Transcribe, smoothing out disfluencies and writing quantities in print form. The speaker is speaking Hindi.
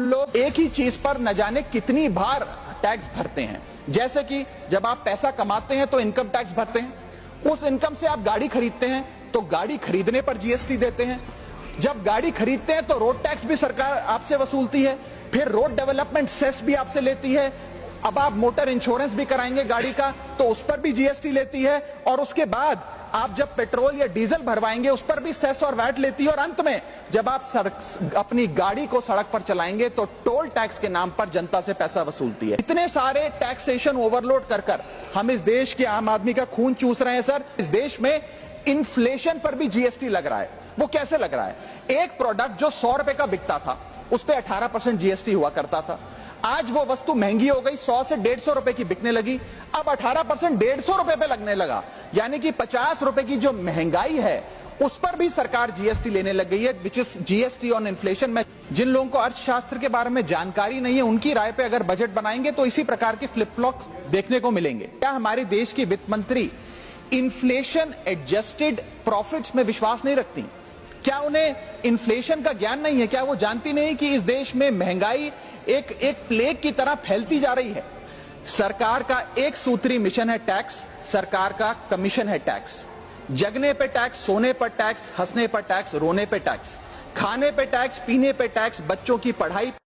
लोग एक ही चीज पर न जाने कितनी बार टैक्स भरते हैं। जैसे कि जब आप पैसा कमाते हैं तो इनकम टैक्स भरते हैं, उस इनकम से आप गाड़ी खरीदते हैं तो गाड़ी खरीदने पर जीएसटी देते हैं, जब गाड़ी खरीदते हैं तो रोड टैक्स भी सरकार आपसे वसूलती है, फिर रोड डेवलपमेंट सेस भी आपसे लेती है, अब आप मोटर इंश्योरेंस भी कराएंगे गाड़ी का तो उस पर भी जीएसटी लेती है, और उसके बाद आप जब पेट्रोल या डीजल भरवाएंगे उस पर भी सेस और वैट लेती है, और अंत में जब आप अपनी गाड़ी को सड़क पर चलाएंगे तो टोल टैक्स के नाम पर जनता से पैसा वसूलती है। इतने सारे टैक्सेशन ओवरलोड कर कर हम इस देश के आम आदमी का खून चूस रहे हैं। सर, इस देश में इन्फ्लेशन पर भी जीएसटी लग रहा है। वो कैसे लग रहा है? एक प्रोडक्ट जो 100 रुपए का बिकता था उस पर 18% जीएसटी हुआ करता था, आज वो वस्तु महंगी हो गई, 100 से 150 रुपए की बिकने लगी, अब 18% 150 रुपए पे लगने लगा, यानी कि 50 रुपए की जो महंगाई है उस पर भी सरकार जीएसटी लेने लग गई है, which is GST on inflation. में जिन लोगों को अर्थशास्त्र के बारे में जानकारी नहीं है उनकी राय पे अगर बजट बनाएंगे तो इसी प्रकार के फ्लिप फ्लॉप देखने को मिलेंगे। क्या हमारे देश की वित्त मंत्री इन्फ्लेशन एडजस्टेड प्रॉफिट्स में विश्वास नहीं रखती? क्या उन्हें इन्फ्लेशन का ज्ञान नहीं है? क्या वो जानती नहीं कि इस देश में महंगाई एक प्लेग की तरह फैलती जा रही है? सरकार का एक सूत्री मिशन है टैक्स, सरकार का कमीशन है टैक्स। जगने पे टैक्स, सोने पर टैक्स, हंसने पर टैक्स, रोने पे टैक्स, खाने पे टैक्स, पीने पे टैक्स, बच्चों की पढ़ाई